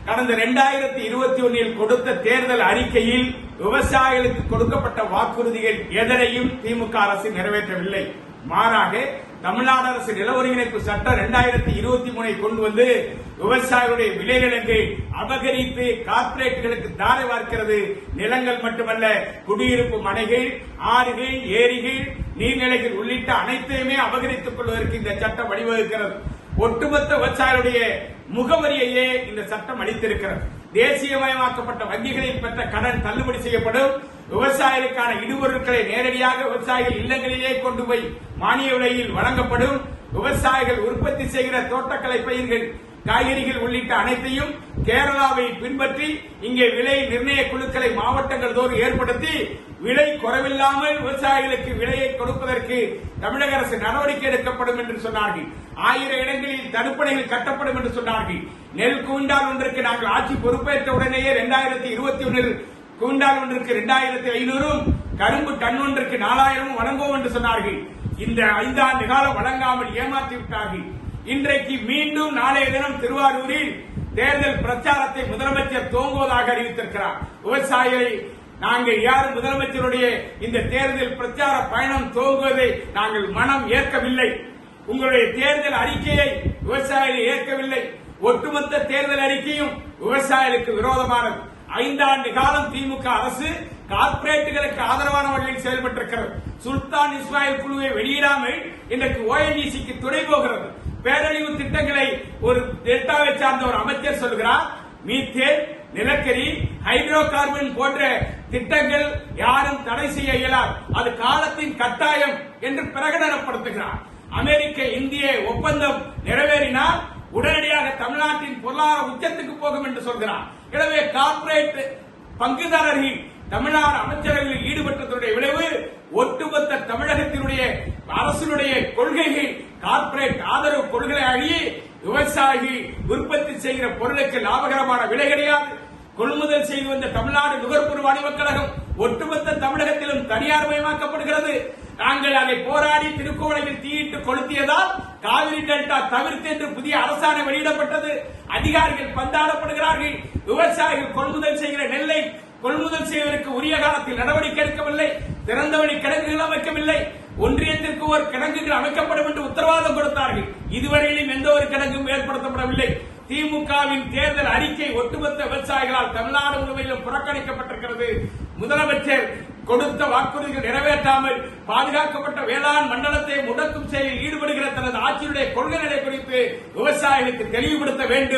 கடந்த 2021 கொடுத்த தேர்தல் அறிக்கையில் விவசாயிகளுக்கு கொடுக்கப்பட்ட வாக்குறுதிகள் எதனையும் திமுக அரசு நிறைவேற்றவில்லை. மாறாக தமிழ்நாடு அரசு நில ஒருங்கிணைப்பு சட்டம் 2023 கொண்டு வந்து விவசாயிகளுடைய விளைநிலங்களை அபகரித்து கார்ப்பரேட்டுகளுக்கு தாரை வார்க்கிறது. நிலங்கள் மட்டுமல்ல, குடியிருப்பு மனைகள், ஆறுகள், ஏரிகள், நீர்நிலைகள் உள்ளிட்ட அனைத்தையுமே அபகரித்துக் கொள்வதற்கு இந்த சட்டம் வழிவகுக்கிறது. ஒட்டுமொத்த விவசாயிகளுடைய முகவரியையே இந்த சட்டம் அளித்திருக்கிறது. தேசியமயமாக்கப்பட்ட வங்கிகளில் பெற்ற கடன் தள்ளுபடி செய்யப்படும். விவசாயிகளுக்கான இடுபொருட்களை நேரடியாக விவசாயிகள் இல்லங்களிலே கொண்டு போய் மானிய விலையில் வழங்கப்படும். விவசாயிகள் உற்பத்தி செய்கிற தோட்டக்கலை பயிர்கள், காய்கறிகள் உள்ளிட்ட அனைத்தையும் கேரளாவை பின்பற்றி இங்கே விலை நிர்ணய குழுக்களை மாவட்டங்கள் தோறும் ஏற்படுத்தி விலை குறைவில்லாமல் விவசாயிகளுக்கு விலையை கொடுப்பதற்கு தமிழக அரசு நடவடிக்கை எடுக்கப்படும் என்று சொன்னார்கள். 1000 இடங்களில் தடுப்பணைகள் கட்டப்படும் என்று சொன்னார்கள். நெல் குவிண்டால் ஒன்றுக்கு நாங்கள் ஆட்சி பொறுப்பேற்ற உடனேயே 2021 குவிண்டால் ஒன்றுக்கு 2500, கரும்பு டன் ஒன்றுக்கு 4000 வழங்குவோம் என்று சொன்னார்கள். இந்த 5 ஆண்டு காலம் வழங்காமல் ஏமாற்றி விட்டார்கள். இன்றைக்கு மீண்டும் நாளைய தினம் திருவாரூரில் தேர்தல் பிரச்சாரத்தை முதலமைச்சர் துவங்குவதாக அறிவித்திருக்கிறார். விவசாயிகளை நாங்கள் யாரும் முதலமைச்சருடைய இந்த தேர்தல் பிரச்சார பயணம் துவங்குவதை நாங்கள் மனம் ஏற்கவில்லை. உங்களுடைய தேர்தல் அறிக்கையை விவசாயிகள் ஏற்கவில்லை. ஒட்டுமொத்த தேர்தல் அறிக்கையும் விவசாயிகளுக்கு விரோதமானது. 5 ஆண்டு காலம் திமுக அரசு கார்ப்பரேட்டுகளுக்கு ஆதரவான வகையில் செயல்பட்டிருக்கிறது. சுல்தான் இஸ்மாயில் குழுவை வெளியிடாமல் இன்றைக்கு ONGCக்கு துணை போகிறது. பேரழிவு திட்டங்களை ஒரு டெல்டாவை சார்ந்த ஒரு அமைச்சர் சொல்கிறார். மீத்தேன், நிலக்கரி, ஹைட்ரோ கார்பன் போன்ற திட்டங்கள் யாரும் தடை செய்ய இயலாது, அது காலத்தின் கட்டாயம் என்று பிரகடனப்படுத்துகிறார். அமெரிக்க இந்திய ஒப்பந்தம் நிறைவேறினால் உடனடியாக தமிழ்நாட்டின் பொருளாதார உச்சத்துக்கு போகும் என்று சொல்கிறார். எனவே கார்ப்பரேட் பங்குதாரர்கள் தமிழ்நாடு அமைச்சரவையில் ஈடுபட்டதனுடைய விளைவு ஒட்டுமொத்த தமிழகத்தினுடைய அரசுடைய கொள்கைகள் கார்ப்பரேட் ஆதரவு கொள்கையாகி விவசாயிகள் உற்பத்தி செய்கிற பொருளுக்கு லாபகரமான விலை கிடையாது. கொள்முதல் செய்து வந்த தமிழ்நாடு நுகர்பொருள் வாணிபக் கழகம் ஒட்டுமொத்த தமிழகத்திலும் தனியார் மயமாக்கப்படுகிறது. நாங்கள் அதை போராடி திருக்கோவிலையில் தீயிட்டு கொளுத்தியதால் காவிரி டெல்டா தவிர்த்து என்று புதிய அரசாணை வெளியிடப்பட்டது. அதிகாரிகள் பந்தாடப்படுகிறார்கள். விவசாயிகள் கொள்முதல் செய்கிற நெல்லை கொள்முதல் செய்வதற்கு உரிய காலத்தில் நடவடிக்கை எடுக்கவில்லை. திறந்தவெளி கிடங்குகள் அமைக்கவில்லை. ஒன்றியத்திற்கு ஒரு கிடங்குகள் அமைக்கப்படும் என்று உத்தரவாதம் கொடுத்தார்கள். இதுவரையிலும் எந்த ஒரு கிடங்கும் ஏற்படுத்தப்படவில்லை. திமுகவின் தேர்தல் அறிக்கை ஒட்டுமொத்த விவசாயிகளால் தமிழ்நாடு முழுவதும் புறக்கணிக்கப்பட்டிருக்கிறது. முதலமைச்சர் கொடுத்த வாக்குறுதிகள் நிறைவேற்றாமல் பாதுகாக்கப்பட்ட வேளாண் மண்டலத்தை முடக்கும் செயலில் ஈடுபடுகிற தனது ஆட்சியுடைய கொள்கை நிலை குறித்து விவசாயிகளுக்கு தெளிவுபடுத்த வேண்டும்.